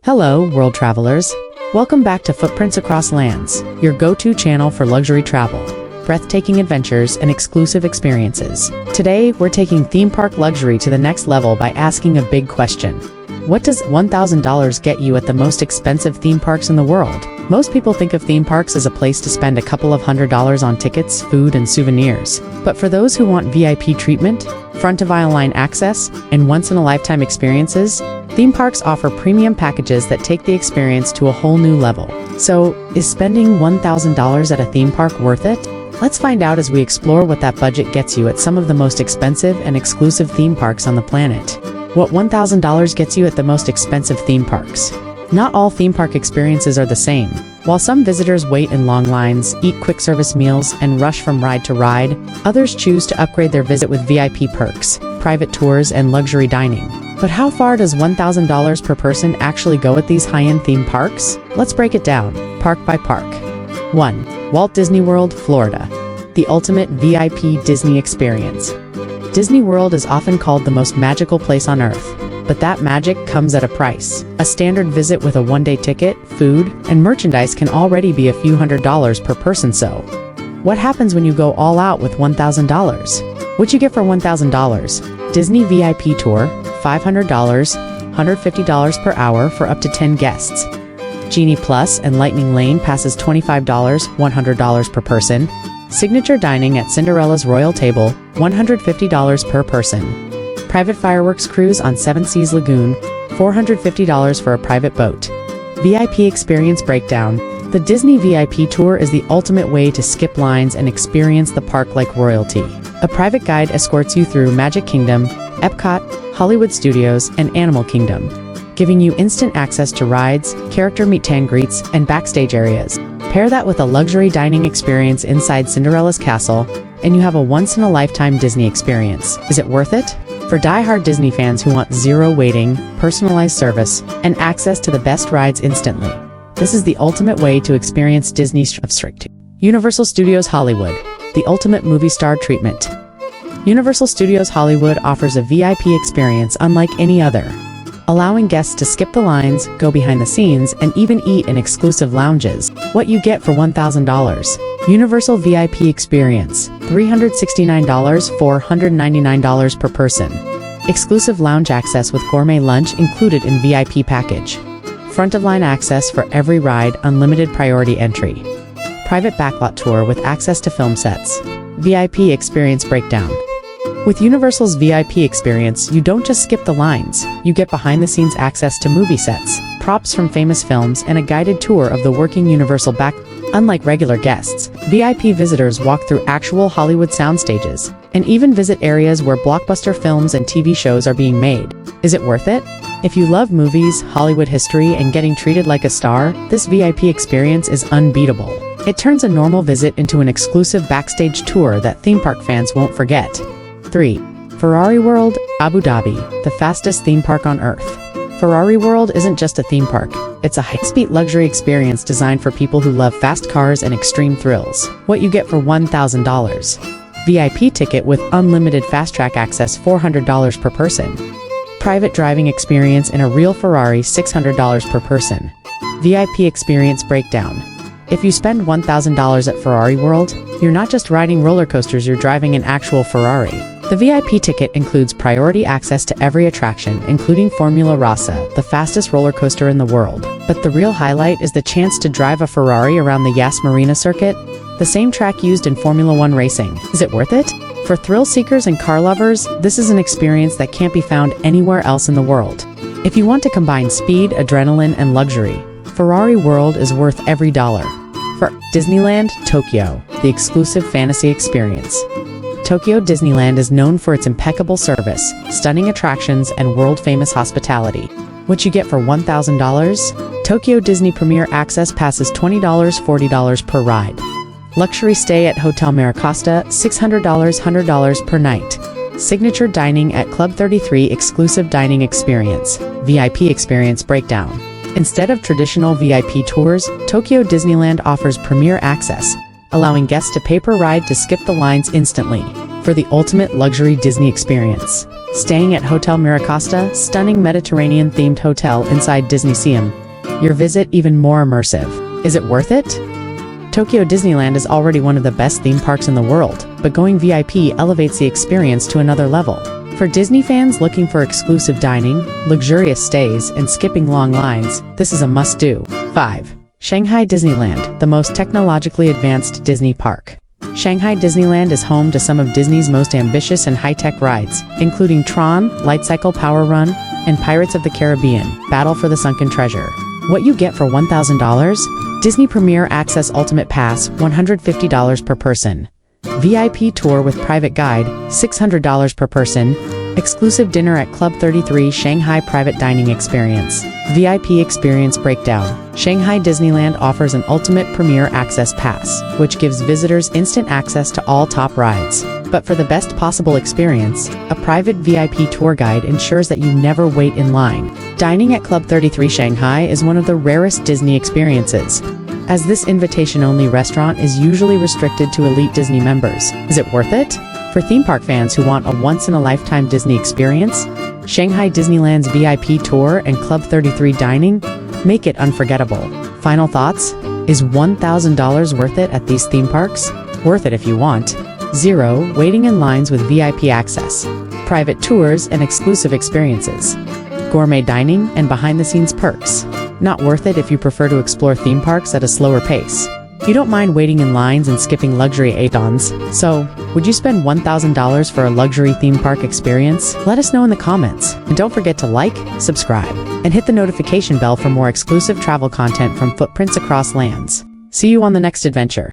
Hello, world travelers. Welcome back to Footprints Across Lands, your go-to channel for luxury travel, breathtaking adventures, and exclusive experiences. Today, we're taking theme park luxury to the next level by asking a big question. What does $1,000 get you at the most expensive theme parks in the world? Most people think of theme parks as a place to spend a couple of $100s on tickets, food, and souvenirs. But for those who want VIP treatment, front-of-aisle line access, and once-in-a-lifetime experiences, theme parks offer premium packages that take the experience to a whole new level. So, is spending $1,000 at a theme park worth it? Let's find out as we explore what that budget gets you at some of the most expensive and exclusive theme parks on the planet. What $1,000 gets you at the most expensive theme parks? Not all theme park experiences are the same. While some visitors wait in long lines, eat quick service meals, and rush from ride to ride, others choose to upgrade their visit with VIP perks, private tours, and luxury dining. But how far does $1,000 per person actually go at these high-end theme parks? Let's break it down, park by park. 1. Walt Disney World, Florida. The ultimate VIP Disney experience. Disney World is often called the most magical place on Earth. But that magic comes at a price. A standard visit with a one-day ticket, food, and merchandise can already be a few $100s per person. So, what happens when you go all out with $1,000? What you get for $1,000? Disney VIP tour, $500, $150 per hour for up to 10 guests. Genie Plus and Lightning Lane passes $25, $100 per person. Signature dining at Cinderella's Royal Table, $150 per person. Private fireworks cruise on Seven Seas Lagoon, $450 for a private boat. VIP experience breakdown. The Disney VIP tour is the ultimate way to skip lines and experience the park like royalty. A private guide escorts you through Magic Kingdom, Epcot, Hollywood Studios, and Animal Kingdom, giving you instant access to rides, character meet-and-greets, and backstage areas. Pair that with a luxury dining experience inside Cinderella's castle, and you have a once-in-a-lifetime Disney experience. Is it worth it? For die-hard Disney fans who want zero waiting, personalized service, and access to the best rides instantly, this is the ultimate way to experience Disney's strict. Universal Studios Hollywood, the ultimate movie star treatment. Universal Studios Hollywood offers a VIP experience unlike any other, allowing guests to skip the lines, go behind the scenes, and even eat in exclusive lounges. What you get for $1,000. Universal VIP experience, $369, $499 per person. Exclusive lounge access with gourmet lunch included in VIP package. Front-of-line access for every ride, unlimited priority entry. Private backlot tour with access to film sets. VIP experience breakdown. With Universal's VIP experience, you don't just skip the lines, you get behind-the-scenes access to movie sets, props from famous films, and a guided tour of the working Universal back. Unlike regular guests, VIP visitors walk through actual Hollywood sound stages, and even visit areas where blockbuster films and TV shows are being made. Is it worth it? If you love movies, Hollywood history, and getting treated like a star, this VIP experience is unbeatable. It turns a normal visit into an exclusive backstage tour that theme park fans won't forget. 3. Ferrari World, Abu Dhabi, the fastest theme park on Earth. Ferrari World isn't just a theme park, it's a high-speed luxury experience designed for people who love fast cars and extreme thrills. What you get for $1,000. VIP ticket with unlimited fast-track access, $400 per person. Private driving experience in a real Ferrari, $600 per person. VIP experience breakdown. If you spend $1,000 at Ferrari World, you're not just riding roller coasters, you're driving an actual Ferrari. The VIP ticket includes priority access to every attraction, including Formula Rossa, the fastest roller coaster in the world. But the real highlight is the chance to drive a Ferrari around the Yas Marina circuit, the same track used in Formula One racing. Is it worth it? For thrill seekers and car lovers, this is an experience that can't be found anywhere else in the world. If you want to combine speed, adrenaline, and luxury, Ferrari World is worth every dollar. For Disneyland, Tokyo, the exclusive fantasy experience. Tokyo Disneyland is known for its impeccable service, stunning attractions, and world-famous hospitality. What you get for $1,000? Tokyo Disney Premier Access passes $20, $40 per ride. Luxury stay at Hotel Maricosta, $600, $100 per night. Signature dining at Club 33 exclusive dining experience. VIP experience breakdown. Instead of traditional VIP tours, Tokyo Disneyland offers premier access, allowing guests to pay per ride to skip the lines instantly. for the ultimate luxury Disney experience. Staying at Hotel Miracosta, stunning Mediterranean-themed hotel inside Disneyseum. Your visit even more immersive. Is it worth it? Tokyo Disneyland is already one of the best theme parks in the world, but going VIP elevates the experience to another level. For Disney fans looking for exclusive dining, luxurious stays, and skipping long lines, this is a must-do. 5. Shanghai Disneyland, the most technologically advanced Disney park. Shanghai Disneyland is home to some of Disney's most ambitious and high-tech rides, including Tron, Light Cycle Power Run, and Pirates of the Caribbean, Battle for the Sunken Treasure. What you get for $1,000? Disney Premier Access Ultimate Pass, $150 per person. VIP Tour with Private Guide, $600 per person. Exclusive dinner at Club 33 Shanghai Private Dining Experience. VIP Experience Breakdown. Shanghai Disneyland offers an Ultimate Premier Access Pass, which gives visitors instant access to all top rides. But for the best possible experience, a private VIP tour guide ensures that you never wait in line. Dining at Club 33 Shanghai is one of the rarest Disney experiences, as this invitation-only restaurant is usually restricted to elite Disney members. Is it worth it? For theme park fans who want a once-in-a-lifetime Disney experience, Shanghai Disneyland's VIP tour and Club 33 dining make it unforgettable. Final thoughts? Is $1,000 worth it at these theme parks? Worth it if you want. 0. Waiting in lines with VIP access. Private tours and exclusive experiences. Gourmet dining and behind-the-scenes perks. Not worth it if you prefer to explore theme parks at a slower pace. You don't mind waiting in lines and skipping luxury add-ons, so would you spend $1,000 for a luxury theme park experience? Let us know in the comments, and don't forget to like, subscribe, and hit the notification bell for more exclusive travel content from Footprints Across Lands. See you on the next adventure.